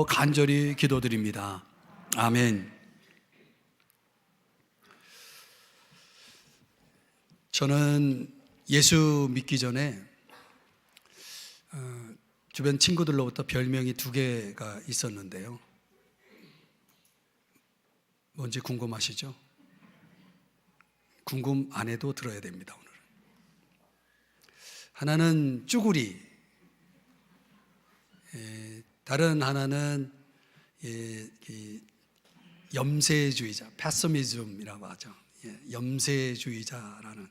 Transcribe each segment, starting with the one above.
간절히 기도드립니다. 아멘. 저는 예수 믿기 전에 주변 친구들로부터 별명이 2개가 있었는데요. 뭔지 궁금하시죠? 궁금 안 해도 들어야 됩니다. 오늘은. 하나는 쭈구리, 다른 하나는 염세주의자, 패시미즘이라고 하죠. 염세주의자라는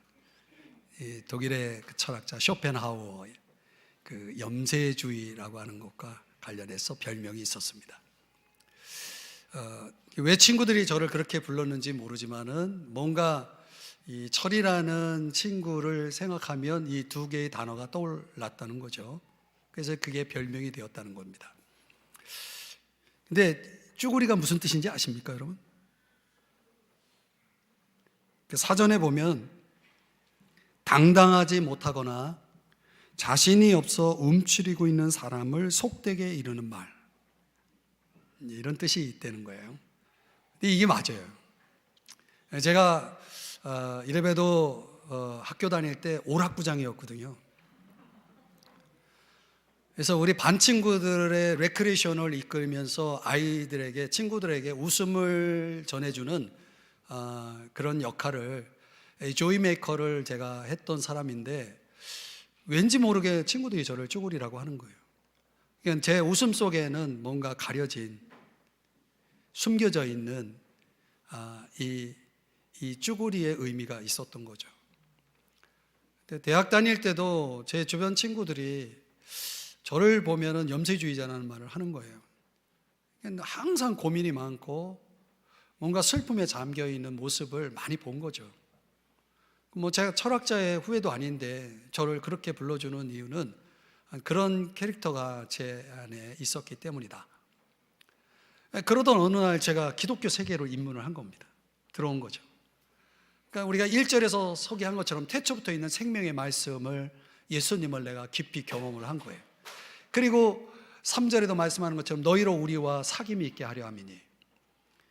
독일의 그 철학자 쇼펜하우어의 그 염세주의라고 하는 것과 관련해서 별명이 있었습니다. 왜 친구들이 저를 그렇게 불렀는지 모르지만은 뭔가 이 철이라는 친구를 생각하면 이 2개의 단어가 떠올랐다는 거죠. 그래서 그게 별명이 되었다는 겁니다. 근데 쭈구리가 무슨 뜻인지 아십니까, 여러분? 사전에 보면 당당하지 못하거나 자신이 없어 움츠리고 있는 사람을 속되게 이르는 말, 이런 뜻이 있다는 거예요. 근데 이게 맞아요. 제가 이래봬도 학교 다닐 때 오락부장이었거든요. 그래서 우리 반 친구들의 레크레이션을 이끌면서 아이들에게, 친구들에게 웃음을 전해주는 그런 역할을, 조이 메이커를 제가 했던 사람인데, 왠지 모르게 친구들이 저를 쭈구리라고 하는 거예요. 그러니까 제 웃음 속에는 뭔가 가려진, 숨겨져 있는 이 쭈구리의 의미가 있었던 거죠. 대학 다닐 때도 제 주변 친구들이 저를 보면은 염세주의자라는 말을 하는 거예요. 항상 고민이 많고 뭔가 슬픔에 잠겨 있는 모습을 많이 본 거죠. 뭐 제가 철학자의 후예도 아닌데 저를 그렇게 불러주는 이유는 그런 캐릭터가 제 안에 있었기 때문이다. 그러던 어느 날 제가 기독교 세계로 입문을 한 겁니다. 들어온 거죠. 그러니까 우리가 1절에서 소개한 것처럼 태초부터 있는 생명의 말씀을, 예수님을 내가 깊이 경험을 한 거예요. 그리고 3절에도 말씀하는 것처럼 너희로 우리와 사귐이 있게 하려 함이니,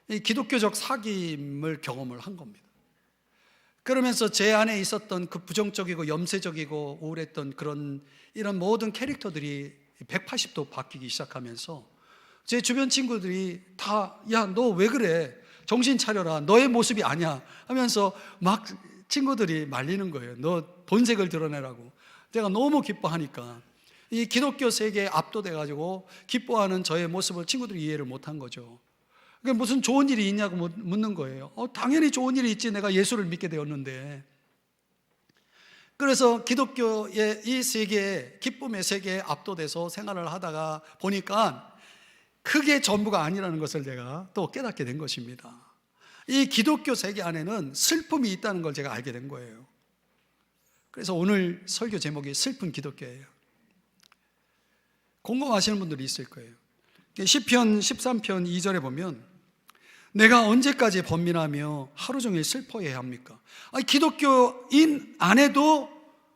이 기독교적 사귐을 경험을 한 겁니다. 그러면서 제 안에 있었던 그 부정적이고 염세적이고 우울했던 이런 모든 캐릭터들이 180도 바뀌기 시작하면서 제 주변 친구들이 다, 야, 너 왜 그래? 정신 차려라. 너의 모습이 아니야. 하면서 막 친구들이 말리는 거예요. 너 본색을 드러내라고. 제가 너무 기뻐하니까 이 기독교 세계에 압도돼가지고 기뻐하는 저의 모습을 친구들이 이해를 못한 거죠. 그러니까 무슨 좋은 일이 있냐고 묻는 거예요. 당연히 좋은 일이 있지. 내가 예수를 믿게 되었는데. 그래서 기독교의 이 세계에, 기쁨의 세계에 압도돼서 생활을 하다가 보니까 그게 전부가 아니라는 것을 제가 또 깨닫게 된 것입니다. 이 기독교 세계 안에는 슬픔이 있다는 걸 제가 알게 된 거예요. 그래서 오늘 설교 제목이 슬픈 기독교예요. 공감하시는 분들이 있을 거예요. 시편 13편 2절에 보면 내가 언제까지 번민하며 하루 종일 슬퍼해야 합니까? 기독교인 안에도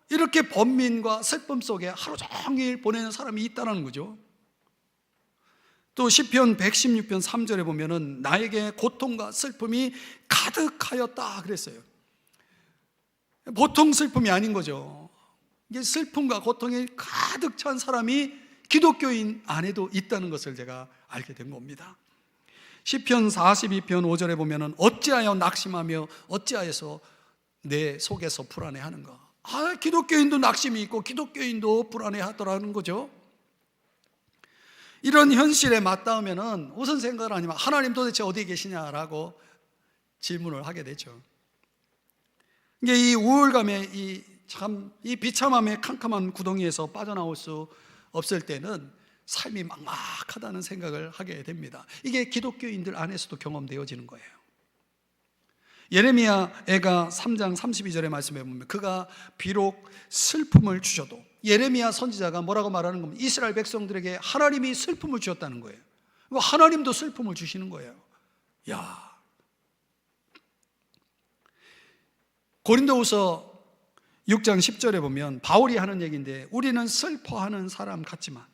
이렇게 번민과 슬픔 속에 하루 종일 보내는 사람이 있다는 거죠. 또 시편 116편 3절에 보면은 나에게 고통과 슬픔이 가득하였다 그랬어요. 보통 슬픔이 아닌 거죠. 이게 슬픔과 고통이 가득 찬 사람이 기독교인 안에도 있다는 것을 제가 알게 된 겁니다. 시편 42편 5절에 보면은 어찌하여 낙심하며 어찌하여서 내 속에서 불안해하는가. 기독교인도 낙심이 있고 기독교인도 불안해하더라는 거죠. 이런 현실에 맞닿으면은 무슨 생각을 하냐면 하나님 도대체 어디에 계시냐라고 질문을 하게 되죠. 이게 이 우울감에 이 비참함의 캄캄한 구덩이에서 빠져나올 수 없을 때는 삶이 막막하다는 생각을 하게 됩니다. 이게 기독교인들 안에서도 경험되어지는 거예요. 예레미야 애가 3장 32절의 말씀에 보면 그가 비록 슬픔을 주셔도, 예레미야 선지자가 뭐라고 말하는 겁니까? 이스라엘 백성들에게 하나님이 슬픔을 주셨다는 거예요. 하나님도 슬픔을 주시는 거예요. 고린도후서 6장 10절에 보면 바울이 하는 얘기인데 우리는 슬퍼하는 사람 같지만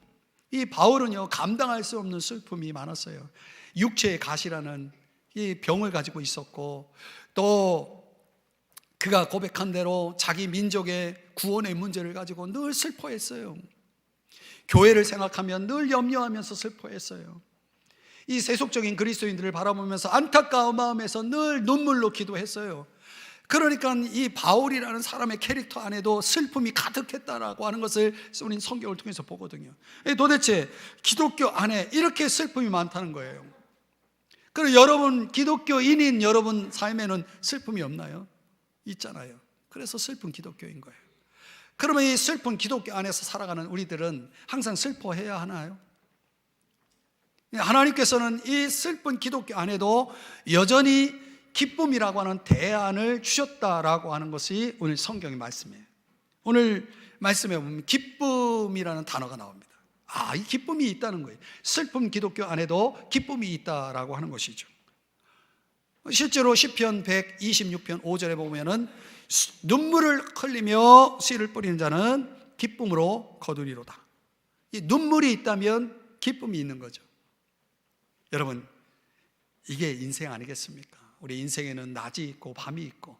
이 바울은요, 감당할 수 없는 슬픔이 많았어요. 육체의 가시라는 이 병을 가지고 있었고, 또 그가 고백한 대로 자기 민족의 구원의 문제를 가지고 늘 슬퍼했어요. 교회를 생각하면 늘 염려하면서 슬퍼했어요. 이 세속적인 그리스도인들을 바라보면서 안타까운 마음에서 늘 눈물로 기도했어요. 그러니까 이 바울이라는 사람의 캐릭터 안에도 슬픔이 가득했다라고 하는 것을 우리는 성경을 통해서 보거든요. 도대체 기독교 안에 이렇게 슬픔이 많다는 거예요. 그리고 여러분, 기독교인인 여러분 삶에는 슬픔이 없나요? 있잖아요. 그래서 슬픈 기독교인 거예요. 그러면 이 슬픈 기독교 안에서 살아가는 우리들은 항상 슬퍼해야 하나요? 하나님께서는 이 슬픈 기독교 안에도 여전히 기쁨이라고 하는 대안을 주셨다라고 하는 것이 오늘 성경의 말씀이에요. 오늘 말씀에 보면 기쁨이라는 단어가 나옵니다. 이 기쁨이 있다는 거예요. 슬픈 기독교 안에도 기쁨이 있다라고 하는 것이죠. 실제로 시편 126편 5절에 보면은 눈물을 흘리며 씨를 뿌리는 자는 기쁨으로 거두리로다. 이 눈물이 있다면 기쁨이 있는 거죠. 여러분, 이게 인생 아니겠습니까? 우리 인생에는 낮이 있고 밤이 있고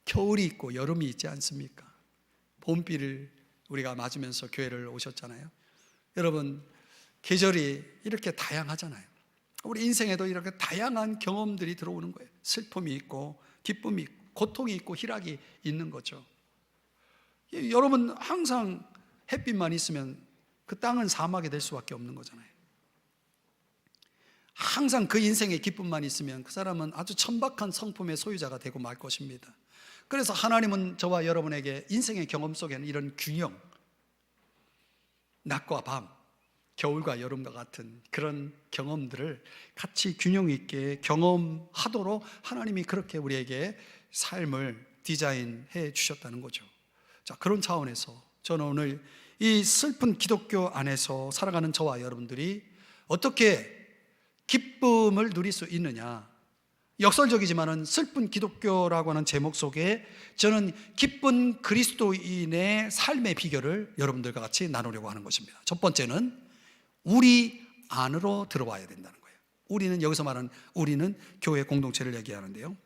겨울이 있고 여름이 있지 않습니까? 봄비를 우리가 맞으면서 교회를 오셨잖아요. 여러분, 계절이 이렇게 다양하잖아요. 우리 인생에도 이렇게 다양한 경험들이 들어오는 거예요. 슬픔이 있고 기쁨이 있고 고통이 있고 희락이 있는 거죠. 여러분, 항상 햇빛만 있으면 그 땅은 사막이 될 수밖에 없는 거잖아요. 항상 그 인생의 기쁨만 있으면 그 사람은 아주 천박한 성품의 소유자가 되고 말 것입니다. 그래서 하나님은 저와 여러분에게 인생의 경험 속에는 이런 균형, 낮과 밤, 겨울과 여름과 같은 그런 경험들을 같이 균형 있게 경험하도록 하나님이 그렇게 우리에게 삶을 디자인해 주셨다는 거죠. 자, 그런 차원에서 저는 오늘 이 슬픈 기독교 안에서 살아가는 저와 여러분들이 어떻게 기쁨을 누릴 수 있느냐, 역설적이지만은 슬픈 기독교라고 하는 제목 속에 저는 기쁜 그리스도인의 삶의 비결을 여러분들과 같이 나누려고 하는 것입니다. 첫 번째는 우리 안으로 들어와야 된다는 거예요. 우리는, 여기서 말하는 우리는 교회 공동체를 얘기하는데요.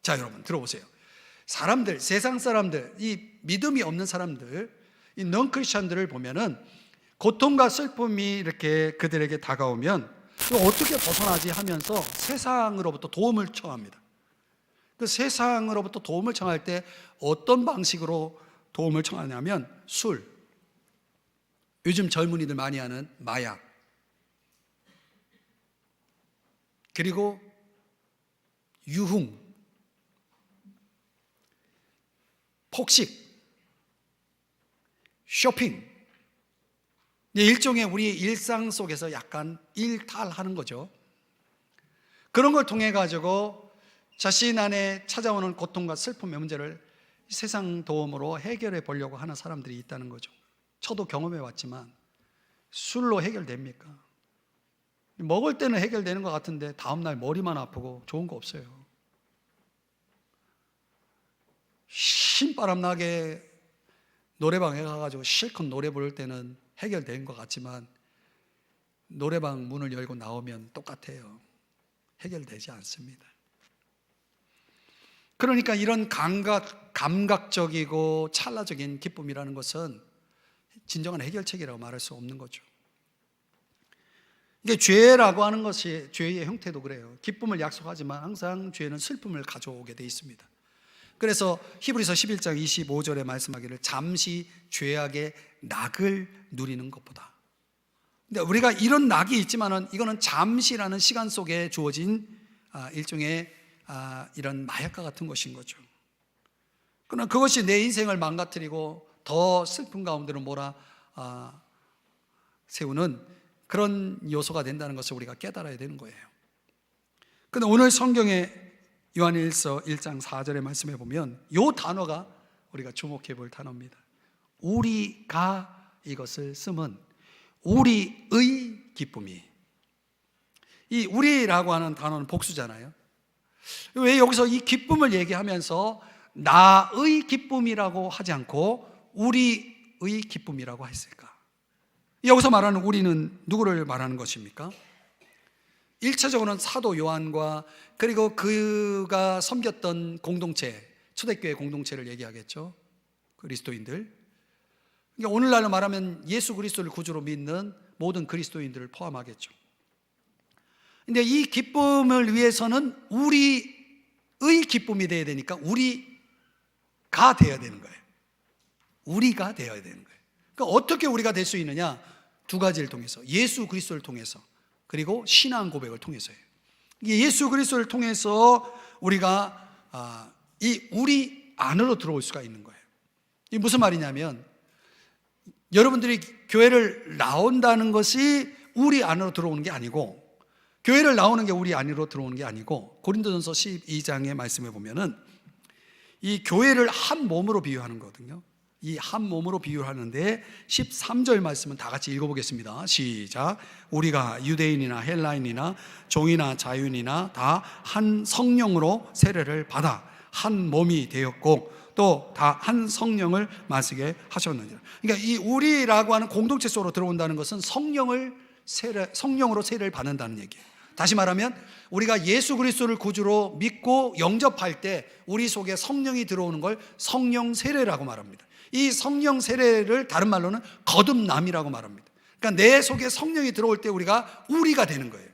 자, 여러분 들어보세요. 사람들, 세상 사람들, 이 믿음이 없는 사람들, 이 넌 크리스천들을 보면은 고통과 슬픔이 이렇게 그들에게 다가오면 어떻게 벗어나지 하면서 세상으로부터 도움을 청합니다. 그 세상으로부터 도움을 청할 때 어떤 방식으로 도움을 청하냐면 술, 요즘 젊은이들 많이 하는 마약, 그리고 유흥, 폭식, 쇼핑, 일종의 우리의 일상 속에서 약간 일탈하는 거죠. 그런 걸 통해 가지고 자신 안에 찾아오는 고통과 슬픔의 문제를 세상 도움으로 해결해 보려고 하는 사람들이 있다는 거죠. 저도 경험해 왔지만 술로 해결됩니까? 먹을 때는 해결되는 것 같은데 다음날 머리만 아프고 좋은 거 없어요. 신바람 나게 노래방에 가가지고 실컷 노래 부를 때는 해결된 것 같지만 노래방 문을 열고 나오면 똑같아요. 해결되지 않습니다. 그러니까 이런 감각적이고 찰나적인 기쁨이라는 것은 진정한 해결책이라고 말할 수 없는 거죠. 이게 죄라고 하는 것이, 죄의 형태도 그래요. 기쁨을 약속하지만 항상 죄는 슬픔을 가져오게 돼 있습니다. 그래서 히브리서 11장 25절에 말씀하기를 잠시 죄악의 낙을 누리는 것보다. 근데 우리가 이런 낙이 있지만은 이거는 잠시라는 시간 속에 주어진 일종의 이런 마약과 같은 것인 거죠. 그러나 그것이 내 인생을 망가뜨리고 더 슬픈 가운데로 세우는 그런 요소가 된다는 것을 우리가 깨달아야 되는 거예요. 그런데 오늘 성경의 요한일서 1장 4절의 말씀에 보면 이 단어가 우리가 주목해 볼 단어입니다. 우리가 이것을 쓰면 우리의 기쁨이, 이 우리라고 하는 단어는 복수잖아요. 왜 여기서 이 기쁨을 얘기하면서 나의 기쁨이라고 하지 않고 우리의 기쁨이라고 했을까? 여기서 말하는 우리는 누구를 말하는 것입니까? 1차적으로는 사도 요한과 그리고 그가 섬겼던 공동체, 초대교회 공동체를 얘기하겠죠. 그리스도인들. 그러니까 오늘날로 말하면 예수 그리스도를 구주로 믿는 모든 그리스도인들을 포함하겠죠. 근데 이 기쁨을 위해서는 우리의 기쁨이 되어야 되니까 우리가 되어야 되는 거예요. 우리가 되어야 되는 거예요. 그러니까 어떻게 우리가 될 수 있느냐? 두 가지를 통해서, 예수 그리스도를 통해서, 그리고 신앙 고백을 통해서예요. 예수 그리스도를 통해서 우리가 우리 안으로 들어올 수가 있는 거예요. 이게 무슨 말이냐면, 여러분들이 교회를 나온다는 것이 우리 안으로 들어오는 게 아니고, 교회를 나오는 게 우리 안으로 들어오는 게 아니고, 고린도전서 12장의 말씀에 보면은 이 교회를 한 몸으로 비유하는 거거든요. 이 한 몸으로 비유하는데 13절 말씀은 다 같이 읽어보겠습니다. 시작. 우리가 유대인이나 헬라인이나 종이나 자유인이나 다 한 성령으로 세례를 받아 한 몸이 되었고 또 다 한 성령을 마시게 하셨느니라. 그러니까 이 우리라고 하는 공동체 속으로 들어온다는 것은 성령으로 세례를 받는다는 얘기예요. 다시 말하면 우리가 예수 그리스도를 구주로 믿고 영접할 때 우리 속에 성령이 들어오는 걸 성령 세례라고 말합니다. 이 성령 세례를 다른 말로는 거듭남이라고 말합니다. 그러니까 내 속에 성령이 들어올 때 우리가 되는 거예요.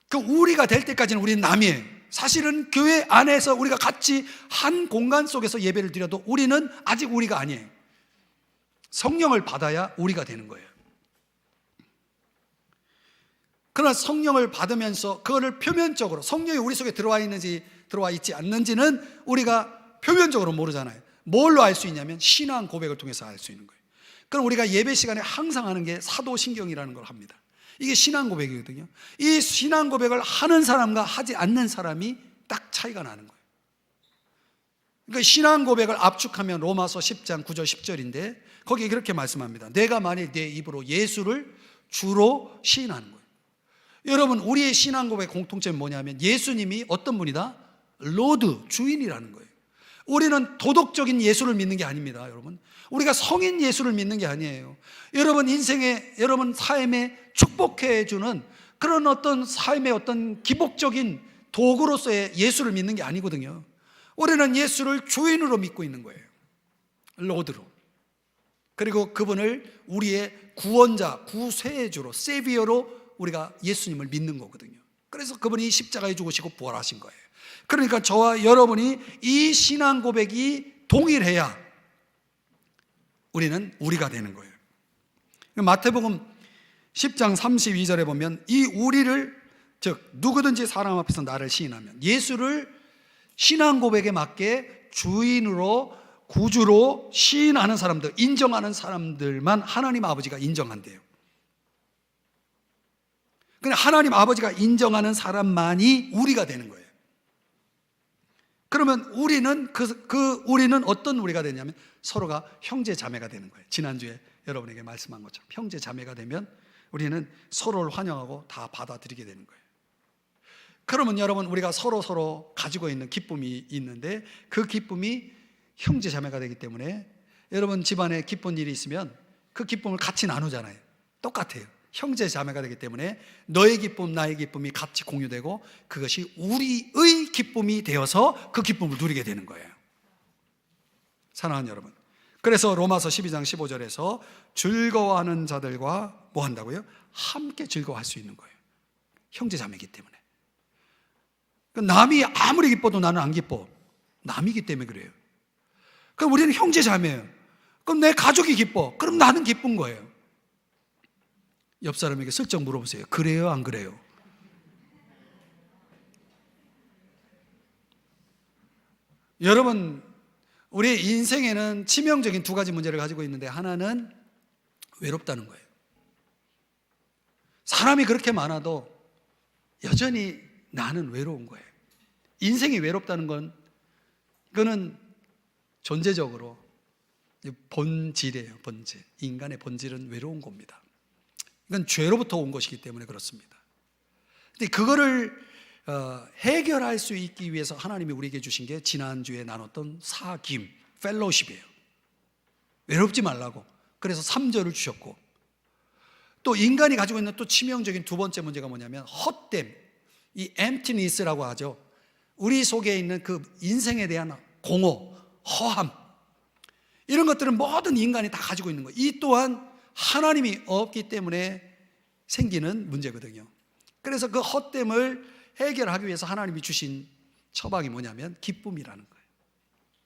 그 우리가 될 때까지는 우리는 남이에요. 사실은 교회 안에서 우리가 같이 한 공간 속에서 예배를 드려도 우리는 아직 우리가 아니에요. 성령을 받아야 우리가 되는 거예요. 그러나 성령을 받으면서 그거를 표면적으로, 성령이 우리 속에 들어와 있는지 들어와 있지 않는지는 우리가 표면적으로 모르잖아요. 뭘로 알 수 있냐면 신앙 고백을 통해서 알 수 있는 거예요. 그럼 우리가 예배 시간에 항상 하는 게 사도신경이라는 걸 합니다. 이게 신앙 고백이거든요. 이 신앙 고백을 하는 사람과 하지 않는 사람이 딱 차이가 나는 거예요. 그러니까 신앙 고백을 압축하면 로마서 10장 9절 10절인데 거기에 그렇게 말씀합니다. 내가 만일 내 입으로 예수를 주로 시인하는 거예요. 여러분, 우리의 신앙 고백 공통점은 뭐냐면 예수님이 어떤 분이다? 로드, 주인이라는 거예요. 우리는 도덕적인 예수를 믿는 게 아닙니다, 여러분. 우리가 성인 예수를 믿는 게 아니에요. 여러분 인생에, 여러분 삶에 축복해 주는 그런 어떤 삶의 어떤 기복적인 도구로서의 예수를 믿는 게 아니거든요. 우리는 예수를 주인으로 믿고 있는 거예요. 로드로. 그리고 그분을 우리의 구원자, 구세주로, 세비어로 우리가 예수님을 믿는 거거든요. 그래서 그분이 십자가에 죽으시고 부활하신 거예요. 그러니까 저와 여러분이 이 신앙 고백이 동일해야 우리는 우리가 되는 거예요. 마태복음 10장 32절에 보면 이 우리를, 즉 누구든지 사람 앞에서 나를 시인하면, 예수를 신앙 고백에 맞게 주인으로 구주로 시인하는 사람들, 인정하는 사람들만 하나님 아버지가 인정한대요. 그냥 하나님 아버지가 인정하는 사람만이 우리가 되는 거예요. 그러면 우리는 우리는 어떤 우리가 되냐면 서로가 형제 자매가 되는 거예요. 지난주에 여러분에게 말씀한 것처럼 형제 자매가 되면 우리는 서로를 환영하고 다 받아들이게 되는 거예요. 그러면 여러분, 우리가 서로 가지고 있는 기쁨이 있는데 그 기쁨이 형제 자매가 되기 때문에 여러분 집안에 기쁜 일이 있으면 그 기쁨을 같이 나누잖아요. 똑같아요. 형제 자매가 되기 때문에 너의 기쁨, 나의 기쁨이 같이 공유되고 그것이 우리의 기쁨이 되어서 그 기쁨을 누리게 되는 거예요. 사랑하는 여러분, 그래서 로마서 12장 15절에서 즐거워하는 자들과 뭐 한다고요? 함께 즐거워할 수 있는 거예요. 형제 자매이기 때문에. 남이 아무리 기뻐도 나는 안 기뻐. 남이기 때문에 그래요. 그럼 우리는 형제 자매예요. 그럼 내 가족이 기뻐. 그럼 나는 기쁜 거예요. 옆 사람에게 슬쩍 물어보세요. 그래요, 안 그래요? 여러분, 우리 인생에는 치명적인 두 가지 문제를 가지고 있는데 하나는 외롭다는 거예요. 사람이 그렇게 많아도 여전히 나는 외로운 거예요. 인생이 외롭다는 건 그거는 존재적으로 본질이에요. 본질. 인간의 본질은 외로운 겁니다. 이건 죄로부터 온 것이기 때문에 그렇습니다. 근데 그거를 해결할 수 있기 위해서 하나님이 우리에게 주신 게 지난주에 나눴던 사귐, 펠로우십이에요. 외롭지 말라고, 그래서 3절을 주셨고, 또 인간이 가지고 있는 또 치명적인 두 번째 문제가 뭐냐면 헛됨, 이 emptiness라고 하죠. 우리 속에 있는 그 인생에 대한 공허, 허함, 이런 것들은 모든 인간이 다 가지고 있는 거예요. 이 또한 하나님이 없기 때문에 생기는 문제거든요. 그래서 그 헛됨을 해결하기 위해서 하나님이 주신 처방이 뭐냐면 기쁨이라는 거예요.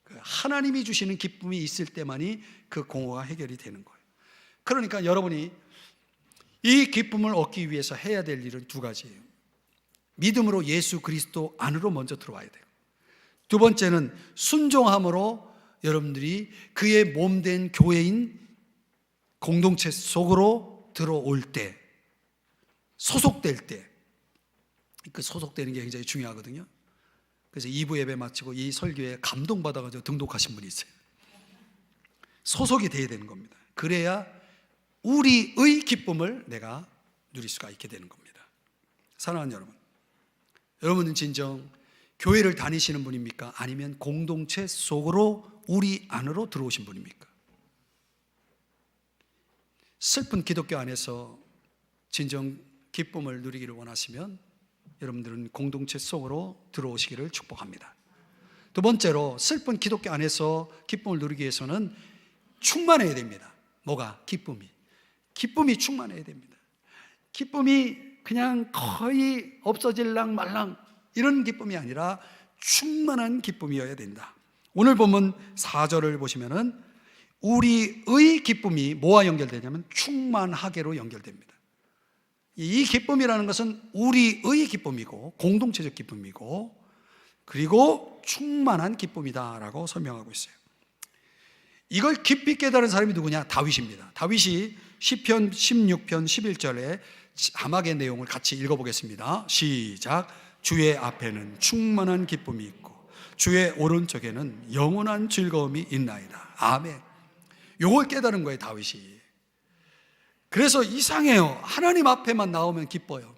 그 하나님이 주시는 기쁨이 있을 때만이 그 공허가 해결이 되는 거예요. 그러니까 여러분이 이 기쁨을 얻기 위해서 해야 될 일은 두 가지예요. 믿음으로 예수 그리스도 안으로 먼저 들어와야 돼요. 두 번째는 순종함으로 여러분들이 그의 몸된 교회인 공동체 속으로 들어올 때, 소속될 때, 그 소속되는 게 굉장히 중요하거든요. 그래서 2부 예배 마치고 이 설교에 감동받아가지고 등록하신 분이 있어요. 소속이 돼야 되는 겁니다. 그래야 우리의 기쁨을 내가 누릴 수가 있게 되는 겁니다. 사랑하는 여러분, 여러분은 진정 교회를 다니시는 분입니까? 아니면 공동체 속으로 우리 안으로 들어오신 분입니까? 슬픈 기독교 안에서 진정 기쁨을 누리기를 원하시면 여러분들은 공동체 속으로 들어오시기를 축복합니다. 두 번째로, 슬픈 기독교 안에서 기쁨을 누리기 위해서는 충만해야 됩니다. 뭐가? 기쁨이 충만해야 됩니다. 기쁨이 그냥 거의 없어질랑 말랑 이런 기쁨이 아니라 충만한 기쁨이어야 된다. 오늘 본문 4절을 보시면은 우리의 기쁨이 뭐와 연결되냐면 충만하게로 연결됩니다. 이 기쁨이라는 것은 우리의 기쁨이고 공동체적 기쁨이고 그리고 충만한 기쁨이다라고 설명하고 있어요. 이걸 깊이 깨달은 사람이 누구냐? 다윗입니다. 다윗이 시편 16편 11절에 자막의 내용을 같이 읽어보겠습니다. 시작. 주의 앞에는 충만한 기쁨이 있고 주의 오른쪽에는 영원한 즐거움이 있나이다. 아멘. 요걸 깨달은 거예요, 다윗이. 그래서 이상해요. 하나님 앞에만 나오면 기뻐요.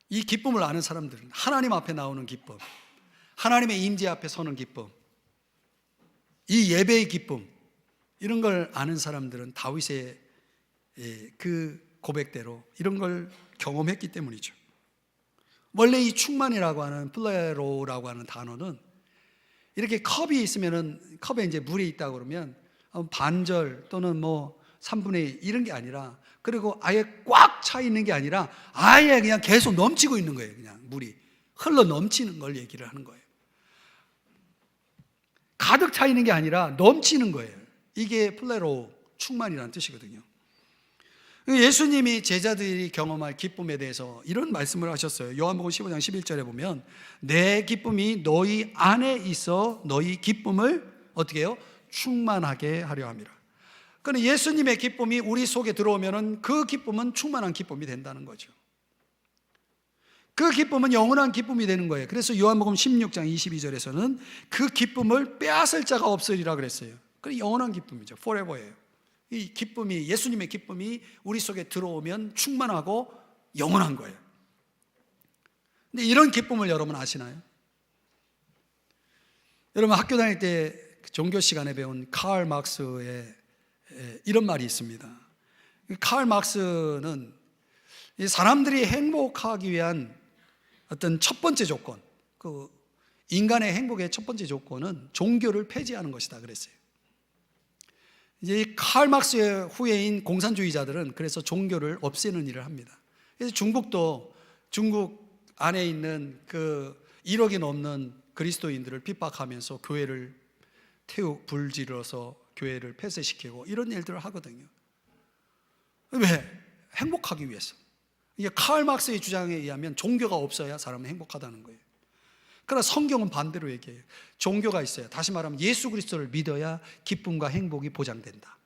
이 기쁨을 아는 사람들은 하나님 앞에 나오는 기쁨, 하나님의 임재 앞에 서는 기쁨, 이 예배의 기쁨, 이런 걸 아는 사람들은 다윗의 그 고백대로 이런 걸 경험했기 때문이죠. 원래 이 충만이라고 하는 플레로라고 하는 단어는 이렇게 컵이 있으면은 컵에 이제 물이 있다 그러면 반절 또는 뭐 3분의 1 이런 게 아니라, 그리고 아예 꽉 차 있는 게 아니라 아예 그냥 계속 넘치고 있는 거예요. 그냥 물이 흘러 넘치는 걸 얘기를 하는 거예요. 가득 차 있는 게 아니라 넘치는 거예요. 이게 플레로, 충만이라는 뜻이거든요. 예수님이 제자들이 경험할 기쁨에 대해서 이런 말씀을 하셨어요. 요한복음 15장 11절에 보면 내 기쁨이 너희 안에 있어 너희 기쁨을 어떻게 해요? 충만하게 하려 함이라. 그러니까 예수님의 기쁨이 우리 속에 들어오면 그 기쁨은 충만한 기쁨이 된다는 거죠. 그 기쁨은 영원한 기쁨이 되는 거예요. 그래서 요한복음 16장 22절에서는 그 기쁨을 빼앗을 자가 없으리라 그랬어요. 그 영원한 기쁨이죠. forever예요. 이 기쁨이, 예수님의 기쁨이 우리 속에 들어오면 충만하고 영원한 거예요. 근데 이런 기쁨을 여러분 아시나요? 여러분 학교 다닐 때 종교 시간에 배운 칼 막스의 이런 말이 있습니다. 칼 막스는 사람들이 행복하기 위한 어떤 첫 번째 조건, 그 인간의 행복의 첫 번째 조건은 종교를 폐지하는 것이다 그랬어요. 이제 이 칼 막스의 후예인 공산주의자들은 그래서 종교를 없애는 일을 합니다. 그래서 중국도 중국 안에 있는 그 1억이 넘는 그리스도인들을 핍박하면서 교회를 불질러서 교회를 폐쇄시키고 이런 일들을 하거든요. 왜? 행복하기 위해서. 이게 칼 막스의 주장에 의하면 종교가 없어야 사람은 행복하다는 거예요. 그러나 성경은 반대로 얘기해요. 종교가 있어야, 다시 말하면 예수 그리스도를 믿어야 기쁨과 행복이 보장된다.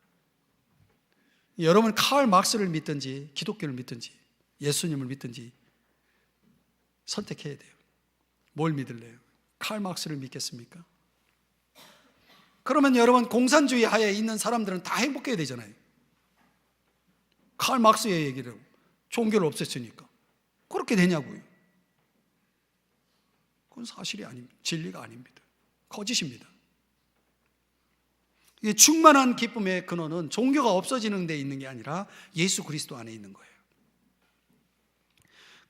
여러분 칼 막스를 믿든지 기독교를 믿든지 예수님을 믿든지 선택해야 돼요. 뭘 믿을래요? 칼 막스를 믿겠습니까? 그러면 여러분 공산주의 하에 있는 사람들은 다 행복해야 되잖아요. 칼 막스의 얘기를 종교를 없앴으니까 그렇게 되냐고요. 그건 사실이 아닙니다. 진리가 아닙니다. 거짓입니다. 이 충만한 기쁨의 근원은 종교가 없어지는 데 있는 게 아니라 예수 그리스도 안에 있는 거예요.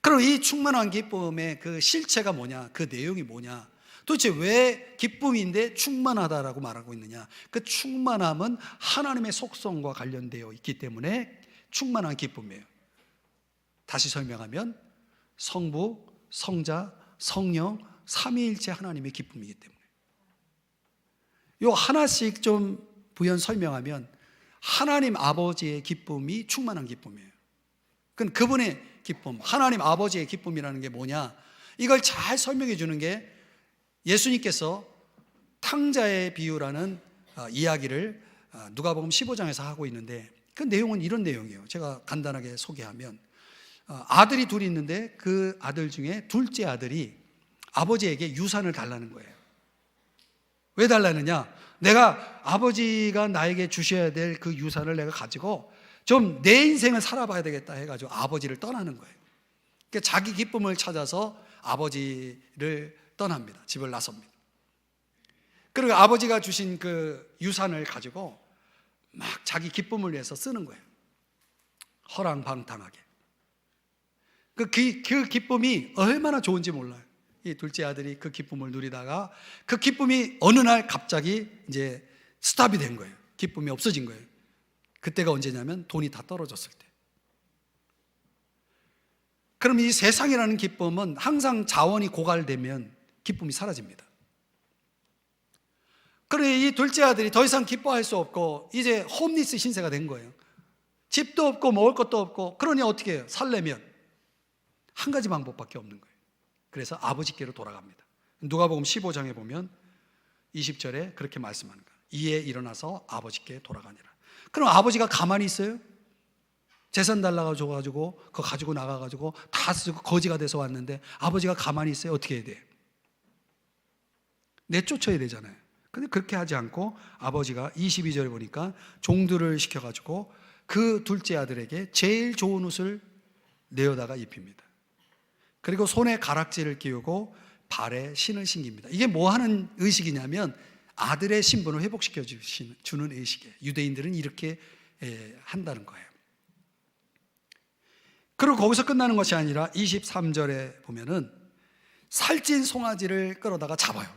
그럼 이 충만한 기쁨의 그 실체가 뭐냐? 그 내용이 뭐냐? 도대체 왜 기쁨인데 충만하다라고 말하고 있느냐? 그 충만함은 하나님의 속성과 관련되어 있기 때문에 충만한 기쁨이에요. 다시 설명하면 성부, 성자, 성령, 삼위일체 하나님의 기쁨이기 때문에. 요 하나씩 좀 부연 설명하면 하나님 아버지의 기쁨이 충만한 기쁨이에요. 그건 그분의 기쁨, 하나님 아버지의 기쁨이라는 게 뭐냐? 이걸 잘 설명해 주는 게 예수님께서 탕자의 비유라는 이야기를 누가복음 15장에서 하고 있는데, 그 내용은 이런 내용이에요. 제가 간단하게 소개하면, 아들이 둘이 있는데 그 아들 중에 둘째 아들이 아버지에게 유산을 달라는 거예요. 왜 달라느냐? 내가 아버지가 나에게 주셔야 될 그 유산을 내가 가지고 좀 내 인생을 살아봐야 되겠다 해가지고 아버지를 떠나는 거예요. 그러니까 자기 기쁨을 찾아서 아버지를 떠납니다. 집을 나섭니다. 그리고 아버지가 주신 그 유산을 가지고 막 자기 기쁨을 위해서 쓰는 거예요. 허랑방탕하게. 그 기쁨이 얼마나 좋은지 몰라요. 이 둘째 아들이 그 기쁨을 누리다가 그 기쁨이 어느 날 갑자기 이제 스탑이 된 거예요. 기쁨이 없어진 거예요. 그때가 언제냐면 돈이 다 떨어졌을 때. 그럼 이 세상이라는 기쁨은 항상 자원이 고갈되면 기쁨이 사라집니다. 그래 이 둘째 아들이 더 이상 기뻐할 수 없고 이제 홈리스 신세가 된 거예요. 집도 없고 먹을 것도 없고, 그러니 어떻게 해요? 살려면 한 가지 방법밖에 없는 거예요. 그래서 아버지께로 돌아갑니다. 누가복음 15장에 보면 20절에 그렇게 말씀하는 거예요. 이에 일어나서 아버지께 돌아가니라. 그럼 아버지가 가만히 있어요? 재산 달라고 줘가지고 그거 가지고 나가가지고 다 쓰고 거지가 돼서 왔는데 아버지가 가만히 있어요? 어떻게 해야 돼요? 내쫓아야 되잖아요. 근데 그렇게 하지 않고 아버지가 22절에 보니까 종들을 시켜가지고 그 둘째 아들에게 제일 좋은 옷을 내어다가 입힙니다. 그리고 손에 가락지를 끼우고 발에 신을 신깁니다. 이게 뭐 하는 의식이냐면 아들의 신분을 회복시켜 주는 의식이에요. 유대인들은 이렇게 한다는 거예요. 그리고 거기서 끝나는 것이 아니라 23절에 보면은 살찐 송아지를 끌어다가 잡아요.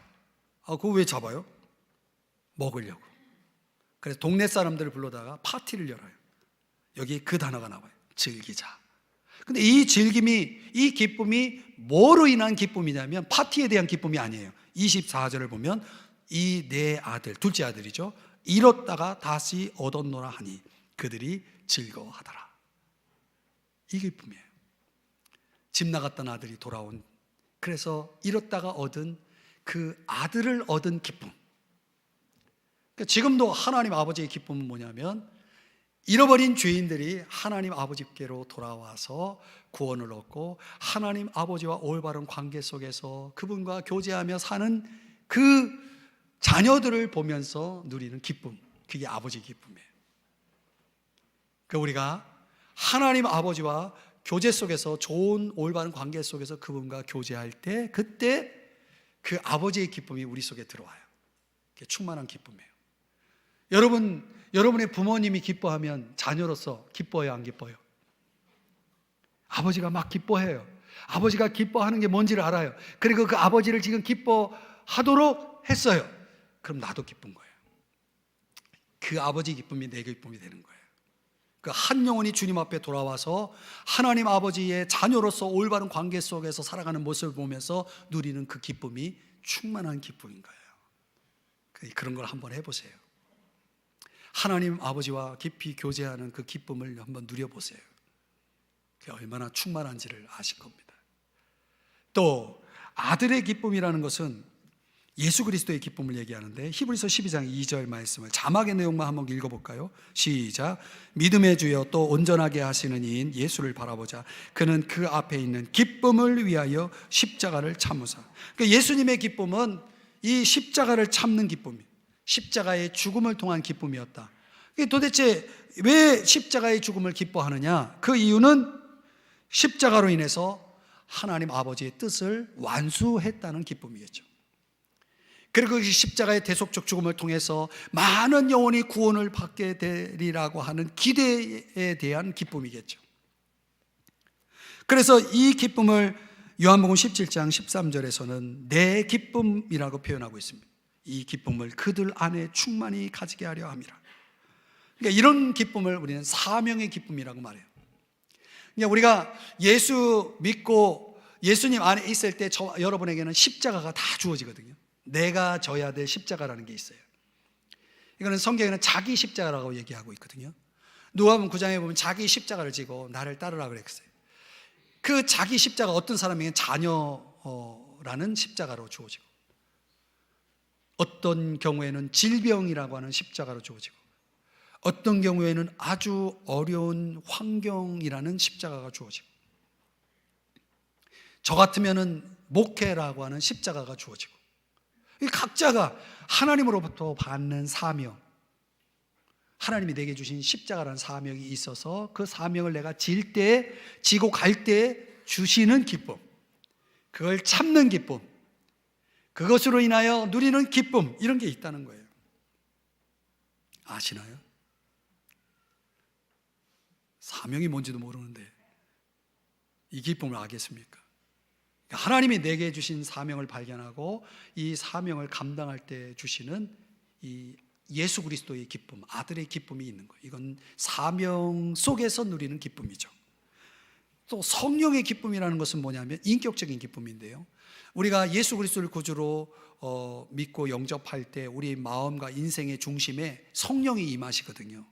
그거 왜 잡아요? 먹으려고. 그래서 동네 사람들을 불러다가 파티를 열어요. 여기 그 단어가 나와요. 즐기자. 근데 이 즐김이, 이 기쁨이 뭐로 인한 기쁨이냐면 파티에 대한 기쁨이 아니에요. 24절을 보면 이 네 아들, 둘째 아들이죠, 잃었다가 다시 얻었노라 하니 그들이 즐거워하더라. 이 기쁨이에요. 집 나갔던 아들이 돌아온, 그래서 잃었다가 얻은 그 아들을 얻은 기쁨. 그러니까 지금도 하나님 아버지의 기쁨은 뭐냐면 잃어버린 죄인들이 하나님 아버지께로 돌아와서 구원을 얻고 하나님 아버지와 올바른 관계 속에서 그분과 교제하며 사는 그 자녀들을 보면서 누리는 기쁨, 그게 아버지의 기쁨이에요. 그러니까 우리가 하나님 아버지와 교제 속에서 좋은 올바른 관계 속에서 그분과 교제할 때 그때 그 아버지의 기쁨이 우리 속에 들어와요. 그게 충만한 기쁨이에요. 여러분의 부모님이 기뻐하면 자녀로서 기뻐해요, 안 기뻐요? 아버지가 막 기뻐해요. 아버지가 기뻐하는 게 뭔지를 알아요. 그리고 그 아버지를 지금 기뻐하도록 했어요. 그럼 나도 기쁜 거예요. 그 아버지 기쁨이 내 기쁨이 되는 거예요. 그 한 영혼이 주님 앞에 돌아와서 하나님 아버지의 자녀로서 올바른 관계 속에서 살아가는 모습을 보면서 누리는 그 기쁨이 충만한 기쁨인 거예요. 그런 걸 한번 해보세요. 하나님 아버지와 깊이 교제하는 그 기쁨을 한번 누려보세요. 그게 얼마나 충만한지를 아실 겁니다. 또 아들의 기쁨이라는 것은 예수 그리스도의 기쁨을 얘기하는데 히브리서 12장 2절 말씀을 자막의 내용만 한번 읽어볼까요? 시작. 믿음의 주여 또 온전하게 하시는 이인 예수를 바라보자. 그는 그 앞에 있는 기쁨을 위하여 십자가를 참으사. 그러니까 예수님의 기쁨은 이 십자가를 참는 기쁨이에요. 십자가의 죽음을 통한 기쁨이었다. 도대체 왜 십자가의 죽음을 기뻐하느냐? 그 이유는 십자가로 인해서 하나님 아버지의 뜻을 완수했다는 기쁨이겠죠. 그리고 그 십자가의 대속적 죽음을 통해서 많은 영혼이 구원을 받게 되리라고 하는 기대에 대한 기쁨이겠죠. 그래서 이 기쁨을 요한복음 17장 13절에서는 내 기쁨이라고 표현하고 있습니다. 이 기쁨을 그들 안에 충만히 가지게 하려 함이라. 그러니까 이런 기쁨을 우리는 사명의 기쁨이라고 말해요. 그러니까 우리가 예수 믿고 예수님 안에 있을 때 여러분에게는 십자가가 다 주어지거든요. 내가 져야 될 십자가라는 게 있어요. 이거는 성경에는 자기 십자가라고 얘기하고 있거든요. 누가복음 9장에 보면 자기 십자가를 지고 나를 따르라 그랬어요. 그 자기 십자가 어떤 사람에게는 자녀라는 십자가로 주어지고, 어떤 경우에는 질병이라고 하는 십자가로 주어지고, 어떤 경우에는 아주 어려운 환경이라는 십자가가 주어지고, 저 같으면은 목회라고 하는 십자가가 주어지고, 이 각자가 하나님으로부터 받는 사명, 하나님이 내게 주신 십자가라는 사명이 있어서 그 사명을 내가 지고 갈 때 주시는 기쁨, 그걸 참는 기쁨, 그것으로 인하여 누리는 기쁨, 이런 게 있다는 거예요. 아시나요? 사명이 뭔지도 모르는데 이 기쁨을 알겠습니까? 하나님이 내게 주신 사명을 발견하고 이 사명을 감당할 때 주시는 이 예수 그리스도의 기쁨, 아들의 기쁨이 있는 거예요. 이건 사명 속에서 누리는 기쁨이죠. 또 성령의 기쁨이라는 것은 뭐냐면 인격적인 기쁨인데요, 우리가 예수 그리스도를 구주로 믿고 영접할 때 우리 마음과 인생의 중심에 성령이 임하시거든요.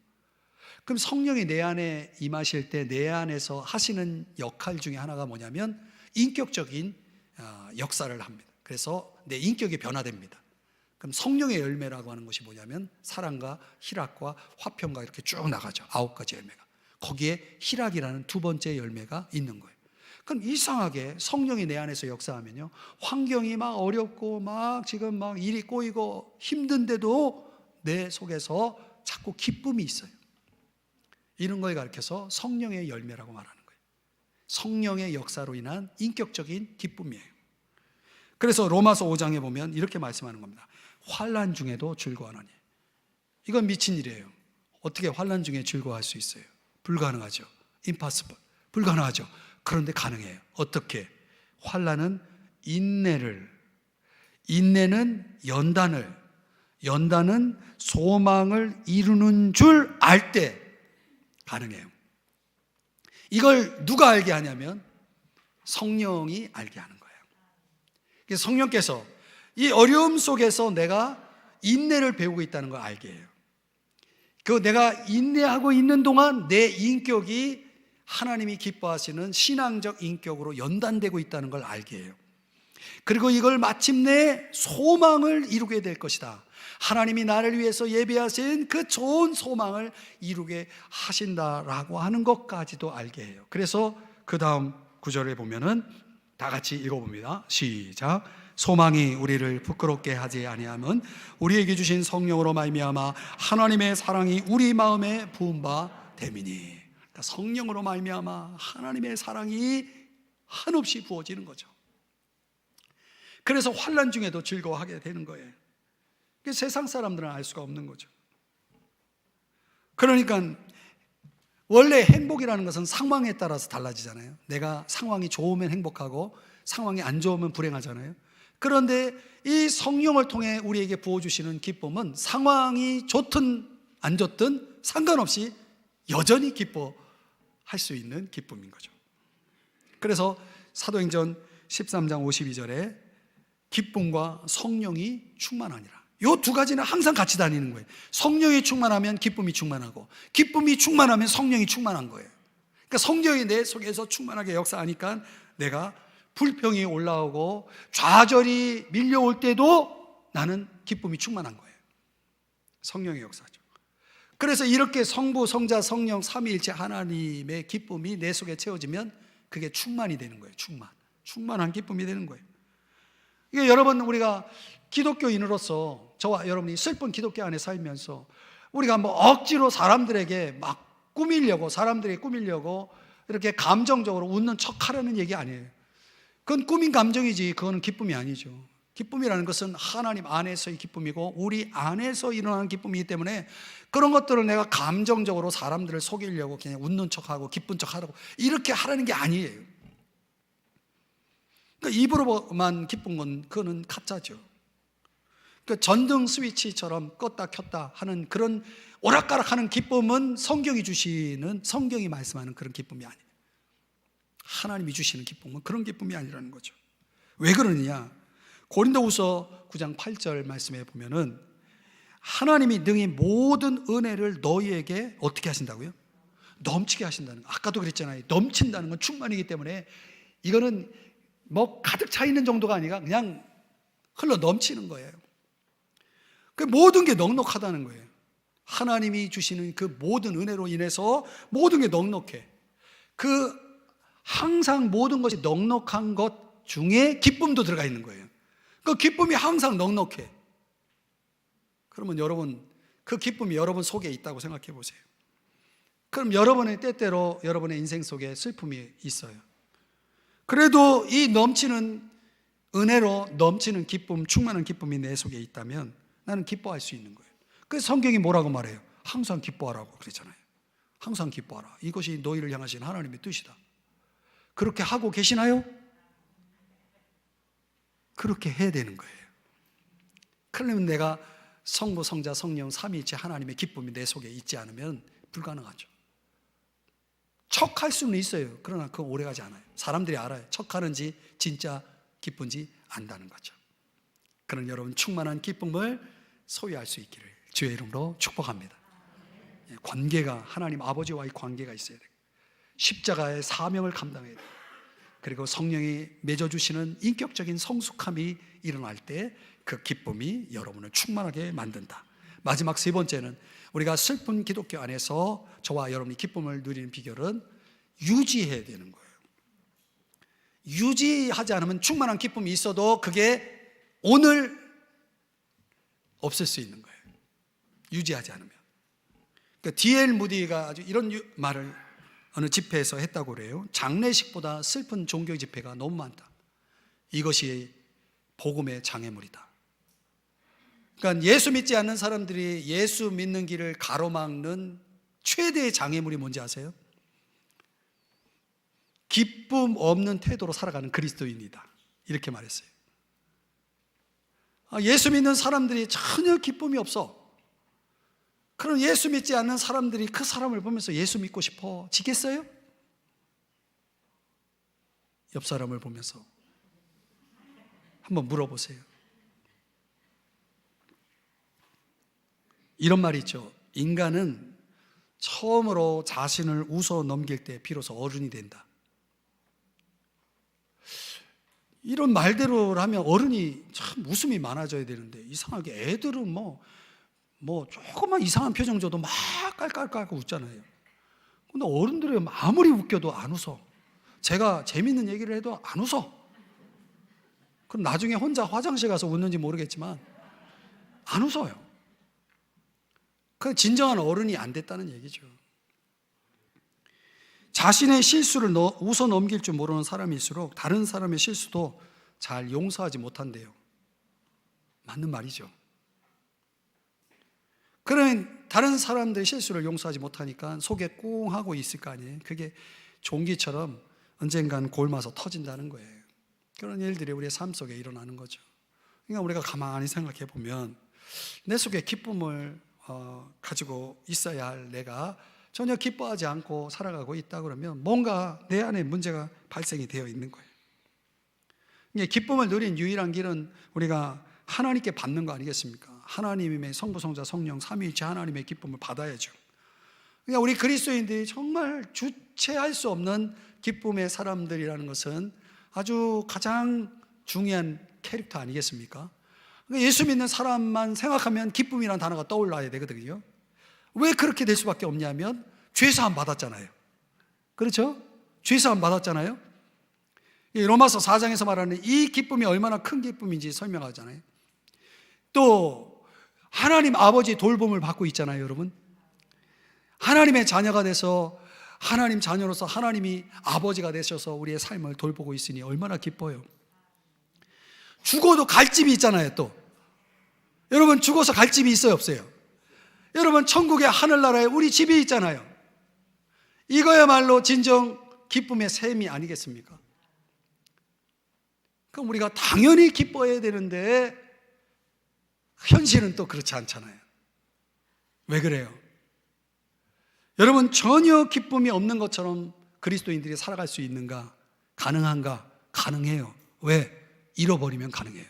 그럼 성령이 내 안에 임하실 때 내 안에서 하시는 역할 중에 하나가 뭐냐면 인격적인 역사를 합니다. 그래서 내 인격이 변화됩니다. 그럼 성령의 열매라고 하는 것이 뭐냐면 사랑과 희락과 화평과 이렇게 쭉 나가죠. 9가지 열매가. 거기에 희락이라는 두 번째 열매가 있는 거예요. 그럼 이상하게 성령이 내 안에서 역사하면요, 환경이 막 어렵고 막 지금 막 일이 꼬이고 힘든데도 내 속에서 자꾸 기쁨이 있어요. 이런 걸 가르쳐서 성령의 열매라고 말하는 거예요. 성령의 역사로 인한 인격적인 기쁨이에요. 그래서 로마서 5장에 보면 이렇게 말씀하는 겁니다. 환난 중에도 즐거워하나니. 이건 미친 일이에요. 어떻게 환난 중에 즐거워할 수 있어요? 불가능하죠. impossible. 불가능하죠. 그런데 가능해요. 어떻게? 환난은 인내를, 인내는 연단을, 연단은 소망을 이루는 줄 알 때 가능해요. 이걸 누가 알게 하냐면 성령이 알게 하는 거예요. 그래서 성령께서 이 어려움 속에서 내가 인내를 배우고 있다는 걸 알게 해요. 그 내가 인내하고 있는 동안 내 인격이 하나님이 기뻐하시는 신앙적 인격으로 연단되고 있다는 걸 알게 해요. 그리고 이걸 마침내 소망을 이루게 될 것이다. 하나님이 나를 위해서 예비하신 그 좋은 소망을 이루게 하신다라고 하는 것까지도 알게 해요. 그래서 그 다음 구절에 보면은 다 같이 읽어봅니다. 시작. 소망이 우리를 부끄럽게 하지 아니함은 우리에게 주신 성령으로 말미암아 하나님의 사랑이 우리 마음에 부은 바 됨이니. 그러니까 성령으로 말미암아 하나님의 사랑이 한없이 부어지는 거죠. 그래서 환난 중에도 즐거워하게 되는 거예요. 세상 사람들은 알 수가 없는 거죠. 그러니까 원래 행복이라는 것은 상황에 따라서 달라지잖아요. 내가 상황이 좋으면 행복하고 상황이 안 좋으면 불행하잖아요. 그런데 이 성령을 통해 우리에게 부어주시는 기쁨은 상황이 좋든 안 좋든 상관없이 여전히 기뻐할 수 있는 기쁨인 거죠. 그래서 사도행전 13장 52절에 기쁨과 성령이 충만하니라. 이 두 가지는 항상 같이 다니는 거예요. 성령이 충만하면 기쁨이 충만하고 기쁨이 충만하면 성령이 충만한 거예요. 그러니까 성령이 내 속에서 충만하게 역사하니까 내가 불평이 올라오고 좌절이 밀려올 때도 나는 기쁨이 충만한 거예요. 성령의 역사죠. 그래서 이렇게 성부, 성자, 성령 삼위일체 하나님의 기쁨이 내 속에 채워지면 그게 충만이 되는 거예요. 충만한 기쁨이 되는 거예요. 이게 여러분, 우리가 기독교인으로서 저와 여러분이 슬픈 기독교 안에 살면서 우리가 뭐 억지로 사람들에게 막 사람들에게 꾸미려고 이렇게 감정적으로 웃는 척 하라는 얘기 아니에요. 그건 꾸민 감정이지 그거는 기쁨이 아니죠. 기쁨이라는 것은 하나님 안에서의 기쁨이고 우리 안에서 일어나는 기쁨이기 때문에 그런 것들을 내가 감정적으로 사람들을 속이려고 그냥 웃는 척하고 기쁜 척하라고 이렇게 하라는 게 아니에요. 그러니까 입으로만 기쁜 건 그거는 가짜죠. 그러니까 전등 스위치처럼 껐다 켰다 하는 그런 오락가락하는 기쁨은 성경이 말씀하는 그런 기쁨이 아니에요. 하나님이 주시는 기쁨은 그런 기쁨이 아니라는 거죠. 왜 그러느냐? 고린도후서 9장 8절 말씀에 보면은 하나님이 능히 모든 은혜를 너희에게 어떻게 하신다고요? 넘치게 하신다는 거. 아까도 그랬잖아요. 넘친다는 건 충만이기 때문에 이거는 뭐 가득 차 있는 정도가 아니라 그냥 흘러 넘치는 거예요. 그 모든 게 넉넉하다는 거예요. 하나님이 주시는 그 모든 은혜로 인해서 모든 게 넉넉해. 그 항상 모든 것이 넉넉한 것 중에 기쁨도 들어가 있는 거예요. 그 기쁨이 항상 넉넉해. 그러면 여러분, 그 기쁨이 여러분 속에 있다고 생각해 보세요. 그럼 여러분의 때때로 여러분의 인생 속에 슬픔이 있어요. 그래도 이 넘치는 은혜로 넘치는 기쁨, 충만한 기쁨이 내 속에 있다면 나는 기뻐할 수 있는 거예요. 그래서 성경이 뭐라고 말해요? 항상 기뻐하라고 그랬잖아요. 항상 기뻐하라. 이것이 너희를 향하신 하나님의 뜻이다. 그렇게 하고 계시나요? 그렇게 해야 되는 거예요. 그러면 내가 성부, 성자, 성령, 삼위일체 하나님의 기쁨이 내 속에 있지 않으면 불가능하죠. 척할 수는 있어요. 그러나 그건 오래가지 않아요. 사람들이 알아요. 척하는지 진짜 기쁜지 안다는 거죠. 그런 여러분 충만한 기쁨을 소유할 수 있기를 주의 이름으로 축복합니다. 관계가 하나님 아버지와의 관계가 있어야 돼요. 십자가의 사명을 감당해야 돼요. 그리고 성령이 맺어주시는 인격적인 성숙함이 일어날 때 그 기쁨이 여러분을 충만하게 만든다. 마지막 세 번째는 우리가 슬픈 기독교 안에서 저와 여러분이 기쁨을 누리는 비결은 유지해야 되는 거예요. 유지하지 않으면 충만한 기쁨이 있어도 그게 오늘 없을 수 있는 거예요. 유지하지 않으면. 그러니까 D.L. 무디가 아주 이런 말을 어느 집회에서 했다고 그래요. 장례식보다 슬픈 종교 집회가 너무 많다. 이것이 복음의 장애물이다. 그러니까 예수 믿지 않는 사람들이 예수 믿는 길을 가로막는 최대의 장애물이 뭔지 아세요? 기쁨 없는 태도로 살아가는 그리스도인이다. 이렇게 말했어요. 예수 믿는 사람들이 전혀 기쁨이 없어. 그럼 예수 믿지 않는 사람들이 그 사람을 보면서 예수 믿고 싶어 지겠어요? 옆 사람을 보면서 한번 물어보세요. 이런 말이 있죠. 인간은 처음으로 자신을 웃어 넘길 때 비로소 어른이 된다. 이런 말대로라면 어른이 참 웃음이 많아져야 되는데 이상하게 애들은 뭐 조금만 이상한 표정 줘도 막 깔깔깔깔 웃잖아요. 근데 어른들은 아무리 웃겨도 안 웃어. 제가 재밌는 얘기를 해도 안 웃어. 그럼 나중에 혼자 화장실 가서 웃는지 모르겠지만 안 웃어요. 그 진정한 어른이 안 됐다는 얘기죠. 자신의 실수를 웃어 넘길 줄 모르는 사람일수록 다른 사람의 실수도 잘 용서하지 못한대요. 맞는 말이죠. 그러면 다른 사람들의 실수를 용서하지 못하니까 속에 꽁 하고 있을 거 아니에요. 그게 종기처럼 언젠간 골마서 터진다는 거예요. 그런 일들이 우리의 삶 속에 일어나는 거죠. 그러니까 우리가 가만히 생각해 보면 내 속에 기쁨을 가지고 있어야 할 내가 전혀 기뻐하지 않고 살아가고 있다 그러면 뭔가 내 안에 문제가 발생이 되어 있는 거예요. 기쁨을 누린 유일한 길은 우리가 하나님께 받는 거 아니겠습니까? 하나님의 성부, 성자, 성령, 삼위일체 하나님의 기쁨을 받아야죠. 그러니까 우리 그리스도인들이 정말 주체할 수 없는 기쁨의 사람들이라는 것은 아주 가장 중요한 캐릭터 아니겠습니까? 그러니까 예수 믿는 사람만 생각하면 기쁨이라는 단어가 떠올라야 되거든요. 왜 그렇게 될 수밖에 없냐면 죄사함 받았잖아요. 그렇죠? 죄사함 받았잖아요. 로마서 4장에서 말하는 이 기쁨이 얼마나 큰 기쁨인지 설명하잖아요. 또 하나님 아버지 돌봄을 받고 있잖아요, 여러분. 하나님의 자녀가 돼서 하나님 자녀로서 하나님이 아버지가 되셔서 우리의 삶을 돌보고 있으니 얼마나 기뻐요. 죽어도 갈 집이 있잖아요. 또 여러분, 죽어서 갈 집이 있어요, 없어요? 여러분, 천국의 하늘나라에 우리 집이 있잖아요. 이거야말로 진정 기쁨의 셈이 아니겠습니까? 그럼 우리가 당연히 기뻐해야 되는데 현실은 또 그렇지 않잖아요. 왜 그래요? 여러분, 전혀 기쁨이 없는 것처럼 그리스도인들이 살아갈 수 있는가? 가능한가? 가능해요. 왜? 잃어버리면 가능해요.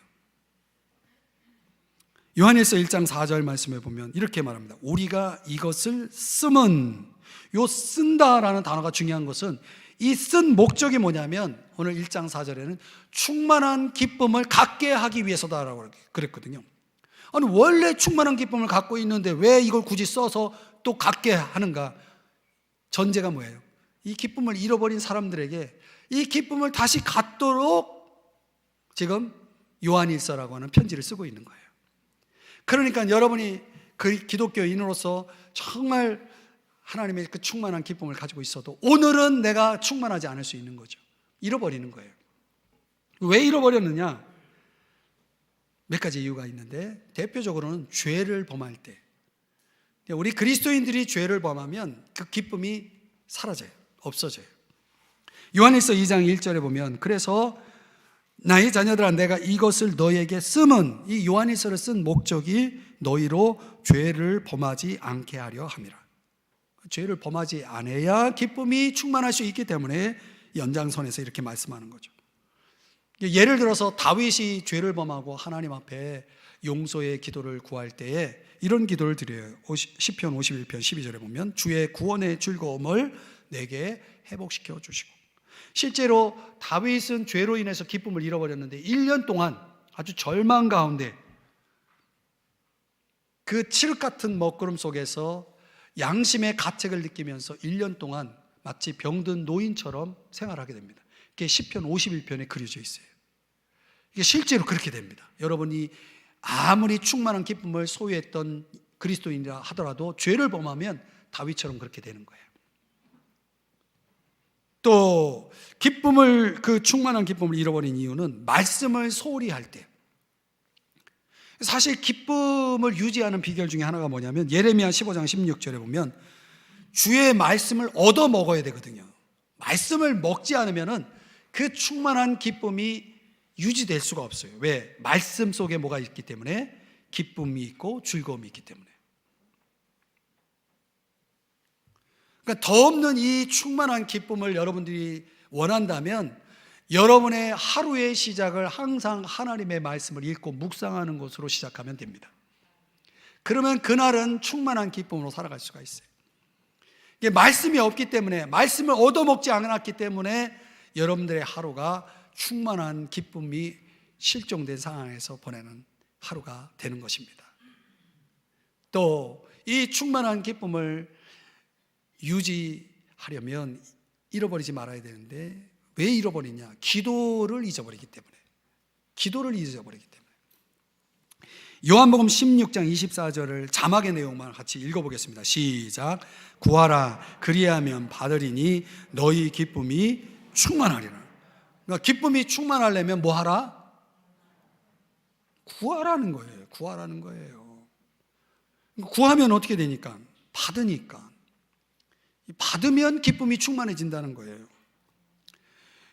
요한일서 1장 4절 말씀에 보면 이렇게 말합니다. 우리가 이것을 쓰면, 요 쓴다라는 단어가 중요한 것은 이 쓴 목적이 뭐냐면 오늘 1장 4절에는 충만한 기쁨을 갖게 하기 위해서다라고 그랬거든요. 아니, 원래 충만한 기쁨을 갖고 있는데 왜 이걸 굳이 써서 또 갖게 하는가? 전제가 뭐예요? 이 기쁨을 잃어버린 사람들에게 이 기쁨을 다시 갖도록 지금 요한일서라고 하는 편지를 쓰고 있는 거예요. 그러니까 여러분이 그 기독교인으로서 정말 하나님의 그 충만한 기쁨을 가지고 있어도 오늘은 내가 충만하지 않을 수 있는 거죠. 잃어버리는 거예요. 왜 잃어버렸느냐? 몇 가지 이유가 있는데, 대표적으로는 죄를 범할 때, 우리 그리스도인들이 죄를 범하면 그 기쁨이 사라져요. 없어져요. 요한일서 2장 1절에 보면, 그래서 나의 자녀들아, 내가 이것을 너에게 쓰면, 이 요한일서를 쓴 목적이 너희로 죄를 범하지 않게 하려 함이라. 죄를 범하지 않아야 기쁨이 충만할 수 있기 때문에 연장선에서 이렇게 말씀하는 거죠. 예를 들어서 다윗이 죄를 범하고 하나님 앞에 용서의 기도를 구할 때에 이런 기도를 드려요. 시편 51편 12절에 보면 주의 구원의 즐거움을 내게 회복시켜 주시고, 실제로 다윗은 죄로 인해서 기쁨을 잃어버렸는데 1년 동안 아주 절망 가운데 그 칠흑 같은 먹구름 속에서 양심의 가책을 느끼면서 1년 동안 마치 병든 노인처럼 생활하게 됩니다. 그게 시편 51편에 그려져 있어요. 이게 실제로 그렇게 됩니다. 여러분이 아무리 충만한 기쁨을 소유했던 그리스도인이라 하더라도 죄를 범하면 다윗처럼 그렇게 되는 거예요. 또 기쁨을, 그 충만한 기쁨을 잃어버린 이유는 말씀을 소홀히 할 때, 사실 기쁨을 유지하는 비결 중에 하나가 뭐냐면 예레미야 15장 16절에 보면 주의 말씀을 얻어 먹어야 되거든요. 말씀을 먹지 않으면 그 충만한 기쁨이 유지될 수가 없어요. 왜? 말씀 속에 뭐가 있기 때문에? 기쁨이 있고 즐거움이 있기 때문에. 그러니까 더 없는 이 충만한 기쁨을 여러분들이 원한다면 여러분의 하루의 시작을 항상 하나님의 말씀을 읽고 묵상하는 것으로 시작하면 됩니다. 그러면 그날은 충만한 기쁨으로 살아갈 수가 있어요. 이게 말씀이 없기 때문에, 말씀을 얻어먹지 않았기 때문에 여러분들의 하루가 충만한 기쁨이 실종된 상황에서 보내는 하루가 되는 것입니다. 또 이 충만한 기쁨을 유지하려면 잃어버리지 말아야 되는데, 왜 잃어버리냐? 기도를 잊어버리기 때문에. 기도를 잊어버리기 때문에. 요한복음 16장 24절을 자막의 내용만 같이 읽어보겠습니다. 시작. 구하라, 그리하면 받으리니 너희 기쁨이 충만하리라. 그러니까 기쁨이 충만하려면 뭐 하라? 구하라는 거예요. 구하라는 거예요. 구하면 어떻게 되니까? 받으니까. 받으면 기쁨이 충만해진다는 거예요.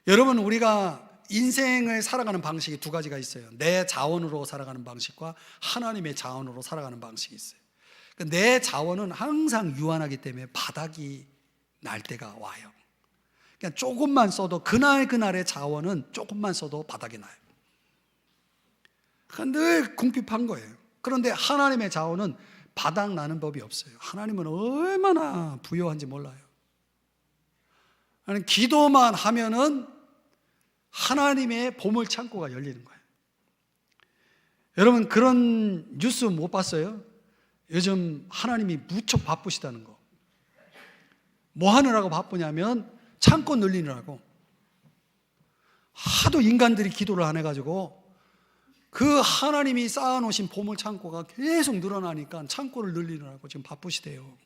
여러분, 우리가 인생을 살아가는 방식이 두 가지가 있어요. 내 자원으로 살아가는 방식과 하나님의 자원으로 살아가는 방식이 있어요. 내 자원은 항상 유한하기 때문에 바닥이 날 때가 와요. 그냥 조금만 써도, 그날의 자원은 조금만 써도 바닥이 나요. 늘 궁핍한 거예요. 그런데 하나님의 자원은 바닥 나는 법이 없어요. 하나님은 얼마나 부유한지 몰라요. 기도만 하면은 하나님의 보물 창고가 열리는 거예요. 여러분, 그런 뉴스 못 봤어요? 요즘 하나님이 무척 바쁘시다는 거. 뭐 하느라고 바쁘냐면 창고 늘리느라고. 하도 인간들이 기도를 안 해가지고 그 하나님이 쌓아놓으신 보물 창고가 계속 늘어나니까 창고를 늘리느라고 지금 바쁘시대요.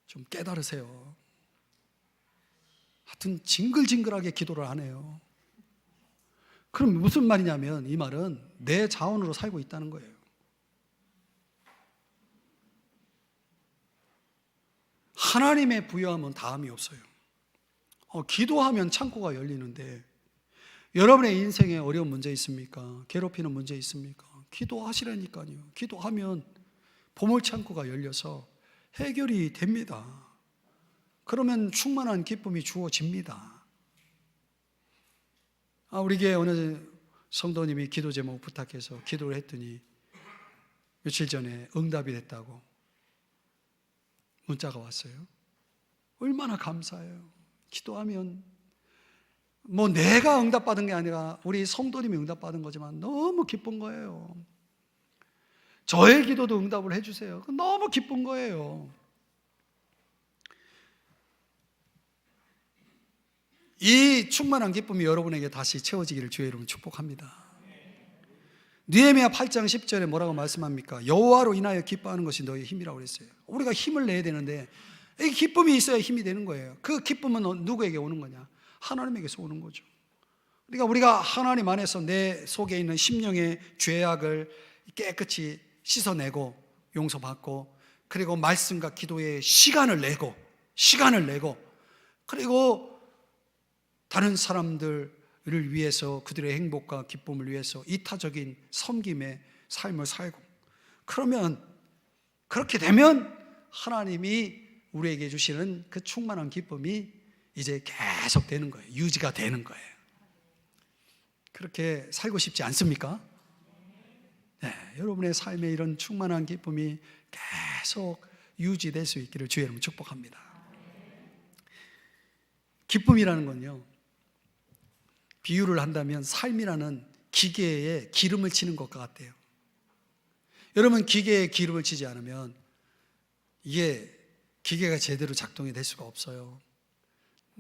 좀 깨달으세요. 하여튼 징글징글하게 기도를 안 해요. 그럼 무슨 말이냐면 이 말은 내 자원으로 살고 있다는 거예요. 하나님의 부여함은 다함이 없어요. 기도하면 창고가 열리는데 여러분의 인생에 어려운 문제 있습니까? 괴롭히는 문제 있습니까? 기도하시라니까요. 기도하면 보물창고가 열려서 해결이 됩니다. 그러면 충만한 기쁨이 주어집니다. 우리 교회 어느 성도님이 기도 제목 부탁해서 기도를 했더니 며칠 전에 응답이 됐다고 문자가 왔어요. 얼마나 감사해요. 기도하면 내가 응답받은 게 아니라 우리 성도님이 응답받은 거지만 너무 기쁜 거예요. 저의 기도도 응답을 해주세요. 너무 기쁜 거예요. 이 충만한 기쁨이 여러분에게 다시 채워지기를 주의 이름으로 축복합니다. 느헤미야 8장 10절에 뭐라고 말씀합니까? 여호와로 인하여 기뻐하는 것이 너의 힘이라고 그랬어요. 우리가 힘을 내야 되는데 이 기쁨이 있어야 힘이 되는 거예요. 그 기쁨은 누구에게 오는 거냐? 하나님에게서 오는 거죠. 그러니까 우리가 하나님 안에서 내 속에 있는 심령의 죄악을 깨끗이 씻어내고 용서받고, 그리고 말씀과 기도에 시간을 내고 그리고 다른 사람들을 위해서 그들의 행복과 기쁨을 위해서 이타적인 섬김의 삶을 살고, 그러면 그렇게 되면 하나님이 우리에게 주시는 그 충만한 기쁨이 이제 계속 되는 거예요. 유지가 되는 거예요. 그렇게 살고 싶지 않습니까? 네, 여러분의 삶에 이런 충만한 기쁨이 계속 유지될 수 있기를 주의 이름으로 축복합니다. 기쁨이라는 건요, 비유를 한다면 삶이라는 기계에 기름을 치는 것과 같아요. 여러분, 기계에 기름을 치지 않으면 이게 기계가 제대로 작동이 될 수가 없어요.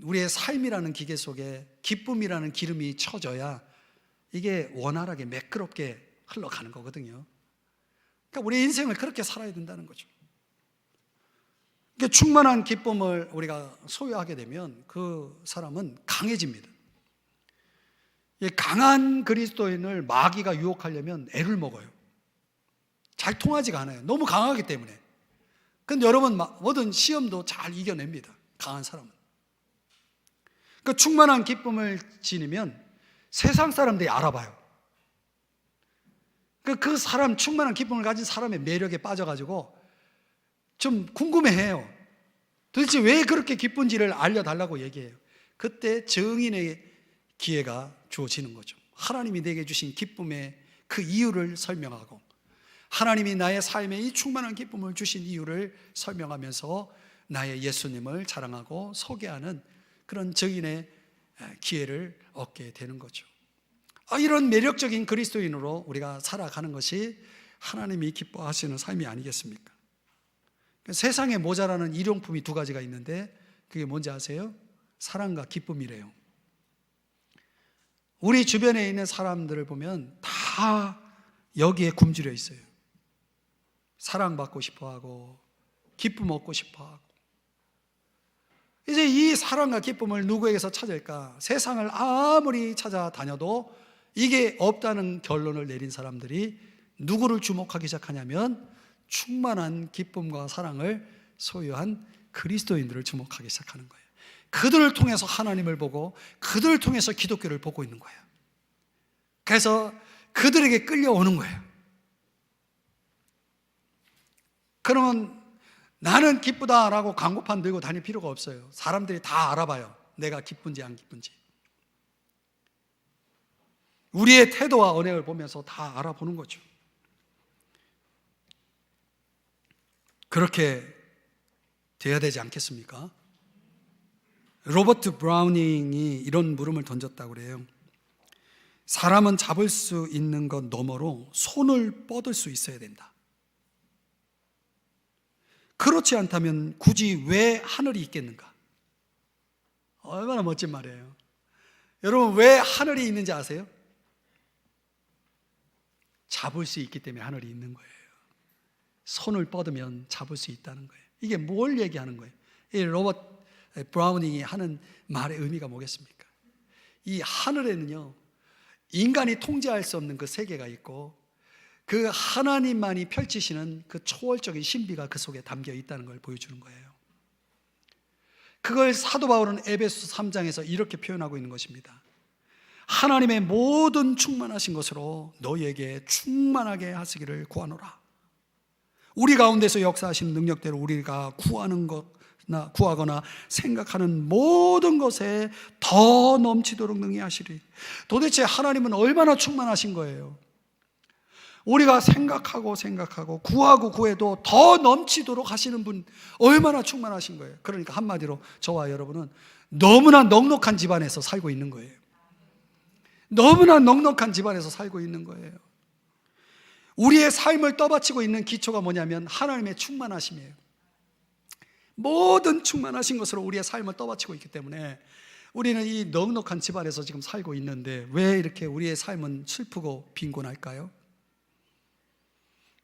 우리의 삶이라는 기계 속에 기쁨이라는 기름이 쳐져야 이게 원활하게 매끄럽게 흘러가는 거거든요. 그러니까 우리 인생을 그렇게 살아야 된다는 거죠. 그러니까 충만한 기쁨을 우리가 소유하게 되면 그 사람은 강해집니다. 강한 그리스도인을 마귀가 유혹하려면 애를 먹어요. 잘 통하지가 않아요. 너무 강하기 때문에. 근데 여러분, 모든 시험도 잘 이겨냅니다. 강한 사람은. 그 충만한 기쁨을 지니면 세상 사람들이 알아봐요. 그 사람, 충만한 기쁨을 가진 사람의 매력에 빠져가지고 좀 궁금해해요. 도대체 왜 그렇게 기쁜지를 알려달라고 얘기해요. 그때 증인의 기회가 주어지는 거죠. 하나님이 내게 주신 기쁨의 그 이유를 설명하고, 하나님이 나의 삶에 이 충만한 기쁨을 주신 이유를 설명하면서 나의 예수님을 자랑하고 소개하는 그런 증인의 기회를 얻게 되는 거죠. 이런 매력적인 그리스도인으로 우리가 살아가는 것이 하나님이 기뻐하시는 삶이 아니겠습니까? 세상에 모자라는 일용품이 두 가지가 있는데 그게 뭔지 아세요? 사랑과 기쁨이래요. 우리 주변에 있는 사람들을 보면 다 여기에 굶주려 있어요. 사랑받고 싶어하고 기쁨 얻고 싶어하고. 이제 이 사랑과 기쁨을 누구에게서 찾을까? 세상을 아무리 찾아다녀도 이게 없다는 결론을 내린 사람들이 누구를 주목하기 시작하냐면 충만한 기쁨과 사랑을 소유한 그리스도인들을 주목하기 시작하는 거예요. 그들을 통해서 하나님을 보고 그들을 통해서 기독교를 보고 있는 거예요. 그래서 그들에게 끌려오는 거예요. 그러면 나는 기쁘다라고 광고판 들고 다닐 필요가 없어요. 사람들이 다 알아봐요. 내가 기쁜지 안 기쁜지. 우리의 태도와 언행을 보면서 다 알아보는 거죠. 그렇게 돼야 되지 않겠습니까? 로버트 브라우닝이 이런 물음을 던졌다고 그래요. 사람은 잡을 수 있는 것 너머로 손을 뻗을 수 있어야 된다. 그렇지 않다면 굳이 왜 하늘이 있겠는가? 얼마나 멋진 말이에요. 여러분, 왜 하늘이 있는지 아세요? 잡을 수 있기 때문에 하늘이 있는 거예요. 손을 뻗으면 잡을 수 있다는 거예요. 이게 뭘 얘기하는 거예요? 이 로버트 브라우닝이 하는 말의 의미가 뭐겠습니까? 이 하늘에는요, 인간이 통제할 수 없는 그 세계가 있고 그 하나님만이 펼치시는 그 초월적인 신비가 그 속에 담겨 있다는 걸 보여주는 거예요. 그걸 사도 바울은 에베소 3장에서 이렇게 표현하고 있는 것입니다. 하나님의 모든 충만하신 것으로 너희에게 충만하게 하시기를 구하노라. 우리 가운데서 역사하시는 능력대로 우리가 구하거나 생각하는 모든 것에 더 넘치도록 능히 하시리. 도대체 하나님은 얼마나 충만하신 거예요? 우리가 생각하고 구하고 구해도 더 넘치도록 하시는 분, 얼마나 충만하신 거예요. 그러니까 한마디로 저와 여러분은 너무나 넉넉한 집안에서 살고 있는 거예요. 너무나 넉넉한 집안에서 살고 있는 거예요. 우리의 삶을 떠받치고 있는 기초가 뭐냐면 하나님의 충만하심이에요. 모든 충만하신 것으로 우리의 삶을 떠받치고 있기 때문에 우리는 이 넉넉한 집안에서 지금 살고 있는데 왜 이렇게 우리의 삶은 슬프고 빈곤할까요?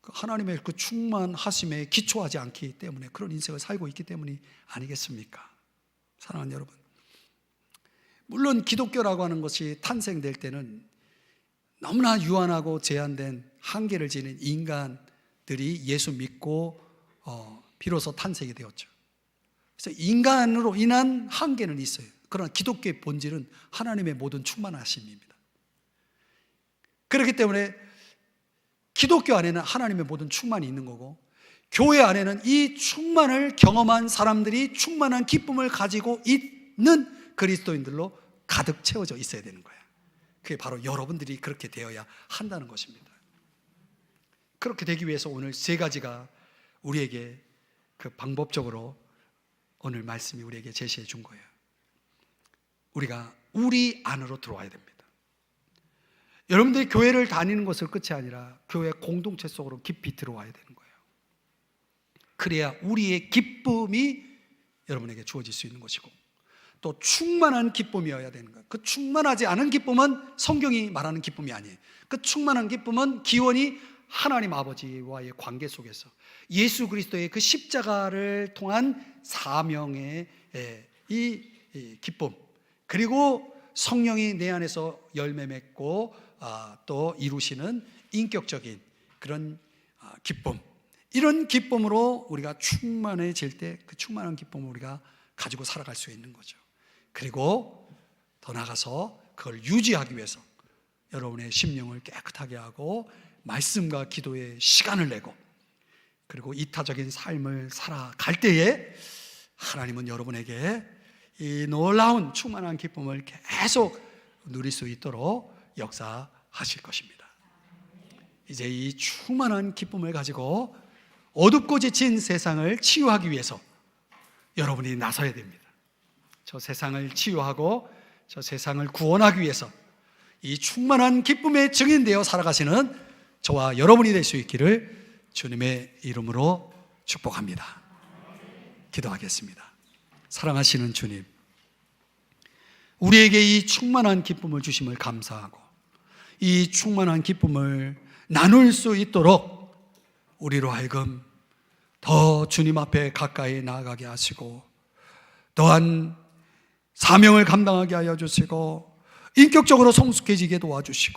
하나님의 그 충만하심에 기초하지 않기 때문에, 그런 인생을 살고 있기 때문이 아니겠습니까? 사랑하는 여러분, 물론 기독교라고 하는 것이 탄생될 때는 너무나 유한하고 제한된 한계를 지닌 인간들이 예수 믿고 비로소 탄생이 되었죠. 그래서 인간으로 인한 한계는 있어요. 그러나 기독교의 본질은 하나님의 모든 충만하심입니다. 그렇기 때문에 기독교 안에는 하나님의 모든 충만이 있는 거고, 교회 안에는 이 충만을 경험한 사람들이 충만한 기쁨을 가지고 있는 그리스도인들로 가득 채워져 있어야 되는 거예요. 그게 바로 여러분들이 그렇게 되어야 한다는 것입니다. 그렇게 되기 위해서 오늘 세 가지가 우리에게 그 방법적으로 오늘 말씀이 우리에게 제시해 준 거예요. 우리가 우리 안으로 들어와야 됩니다. 여러분들이 교회를 다니는 것을 끝이 아니라 교회 공동체 속으로 깊이 들어와야 되는 거예요. 그래야 우리의 기쁨이 여러분에게 주어질 수 있는 것이고, 또 충만한 기쁨이어야 되는 거예요. 그 충만하지 않은 기쁨은 성경이 말하는 기쁨이 아니에요. 그 충만한 기쁨은 기원이 하나님 아버지와의 관계 속에서 예수 그리스도의 그 십자가를 통한 사명의 이 기쁨, 그리고 성령이 내 안에서 열매 맺고 또 이루시는 인격적인 그런 기쁨, 이런 기쁨으로 우리가 충만해질 때 그 충만한 기쁨을 우리가 가지고 살아갈 수 있는 거죠. 그리고 더 나아가서 그걸 유지하기 위해서 여러분의 심령을 깨끗하게 하고 말씀과 기도에 시간을 내고, 그리고 이타적인 삶을 살아갈 때에 하나님은 여러분에게 이 놀라운 충만한 기쁨을 계속 누릴 수 있도록 역사하실 것입니다. 이제 이 충만한 기쁨을 가지고 어둡고 지친 세상을 치유하기 위해서 여러분이 나서야 됩니다. 저 세상을 치유하고 저 세상을 구원하기 위해서 이 충만한 기쁨의 증인되어 살아가시는 저와 여러분이 될 수 있기를 주님의 이름으로 축복합니다. 기도하겠습니다. 사랑하시는 주님, 우리에게 이 충만한 기쁨을 주심을 감사하고 이 충만한 기쁨을 나눌 수 있도록 우리로 하여금 더 주님 앞에 가까이 나아가게 하시고, 또한 사명을 감당하게 하여 주시고 인격적으로 성숙해지게 도와주시고